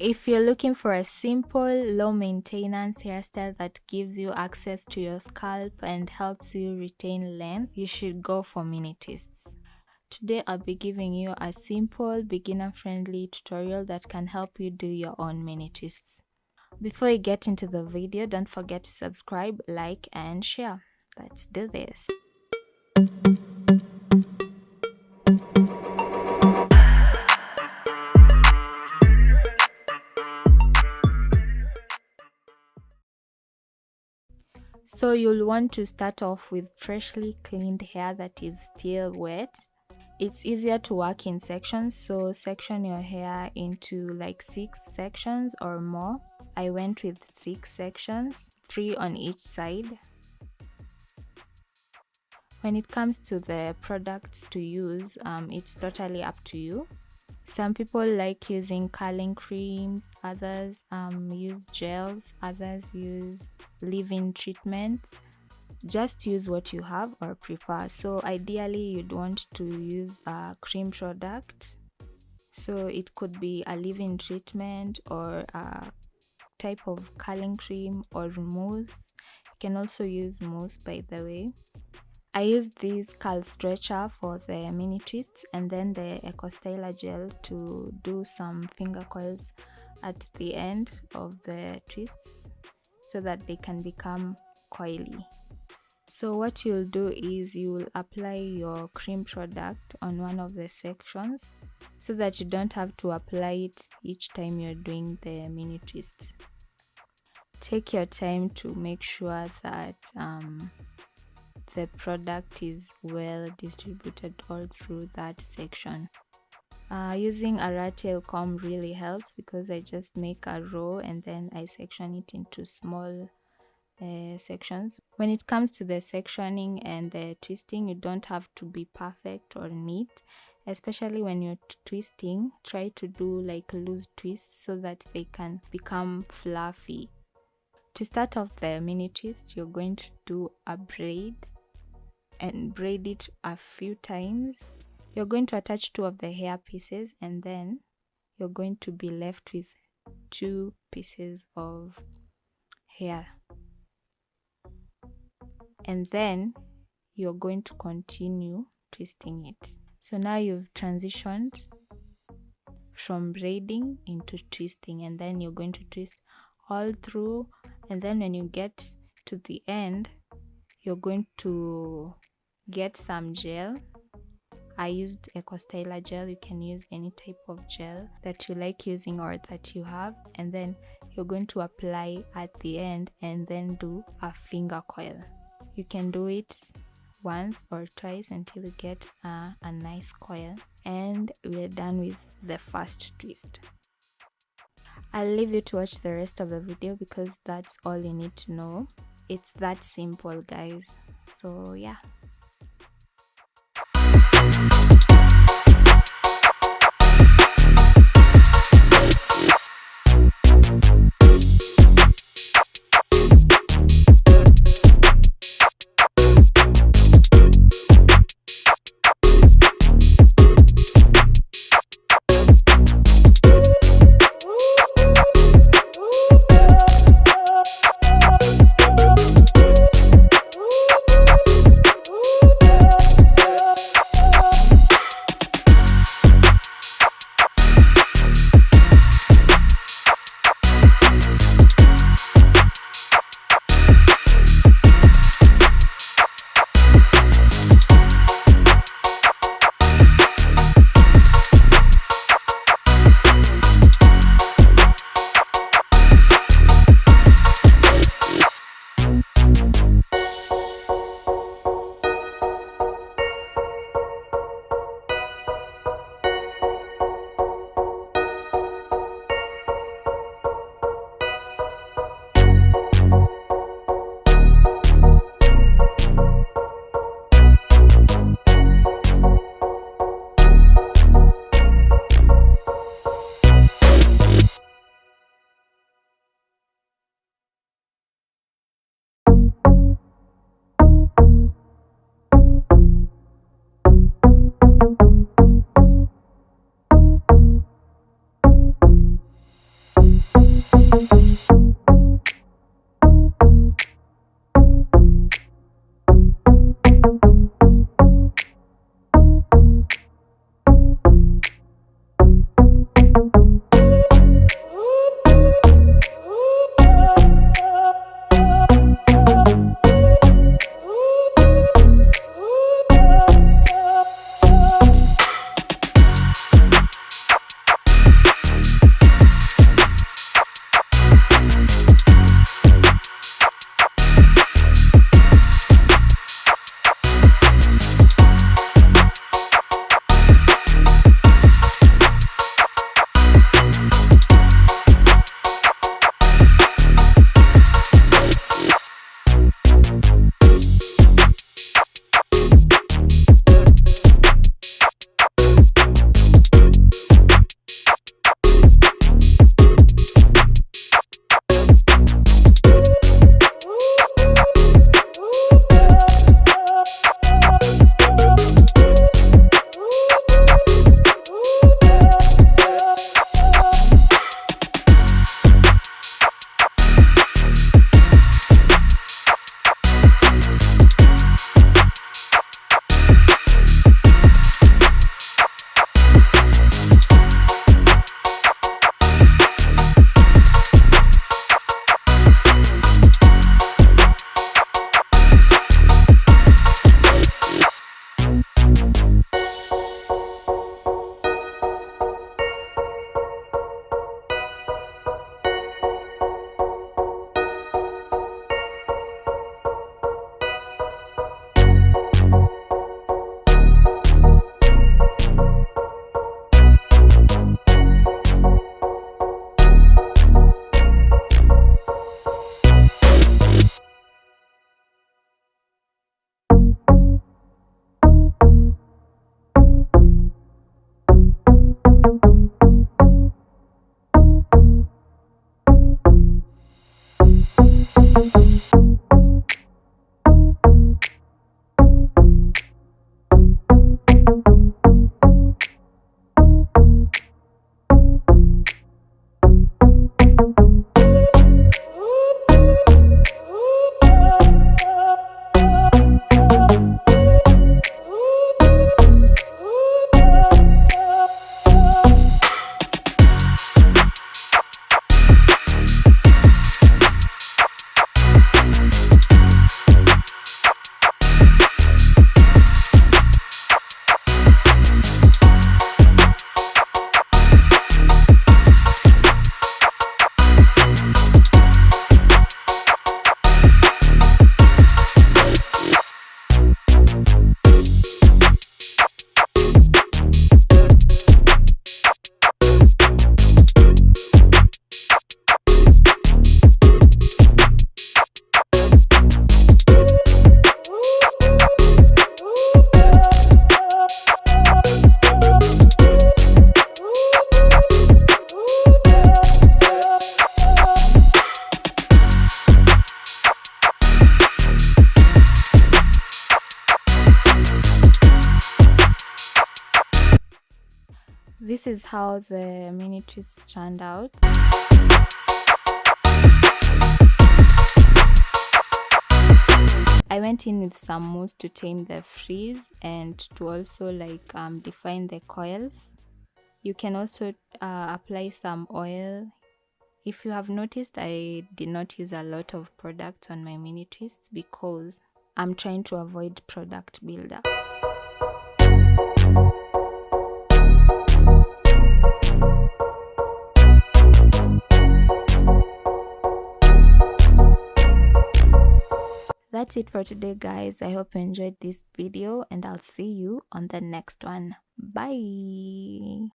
If you're looking for a simple, low maintenance hairstyle that gives you access to your scalp and helps you retain length, you should go for Minitwists. Today I'll be giving you a simple, beginner-friendly tutorial that can help you do your own Minitwists. Before you get into the video, don't forget to subscribe, like, and share. Let's do this. So you'll want to start off with freshly cleaned hair that is still wet. It's easier to work in sections, so section your hair into like 6 sections or more. I went with 6 sections, 3 on each side. When it comes to the products to use, it's totally up to you. Some people like using curling creams, others use gels, others use leave-in treatments. Just use what you have or prefer. So ideally you'd want to use a cream product. So it could be a leave-in treatment or a type of curling cream or mousse. You can also use mousse, by the way. I used this curl stretcher for the Minitwists and then the Ecostyle Gel to do some finger coils at the end of the twists so that they can become coily. So what you'll do is you'll apply your cream product on one of the sections so that you don't have to apply it each time you're doing the Minitwists. Take your time to make sure that the product is well distributed all through that section. Using a rat tail comb really helps because I just make a row and then I section it into small sections. When it comes to the sectioning and the twisting, you don't have to be perfect or neat, especially when you're twisting. Try to do like loose twists so that they can become fluffy. To start off the Minitwist, you're going to do a braid and braid it a few times. You're going to attach 2 of the hair pieces and then you're going to be left with 2 pieces of hair. And then you're going to continue twisting it. So now you've transitioned from braiding into twisting, and then you're going to twist all through, and then when you get to the end, you're going to get some gel. I used Ecostyle Gel. You can use any type of gel that you like using or that you have, and then you're going to apply at the end and then do a finger coil. You can do it once or twice until you get a nice coil, and we're done with the first twist. I'll leave you to watch the rest of the video because that's all you need to know. It's that simple, guys. So yeah. This is how the mini twists turned out. I went in with some mousse to tame the frizz and to also define the coils. You can also apply some oil. If you have noticed, I did not use a lot of products on my mini twists because I'm trying to avoid product buildup. That's it for today, guys. I hope you enjoyed this video and I'll see you on the next one. Bye.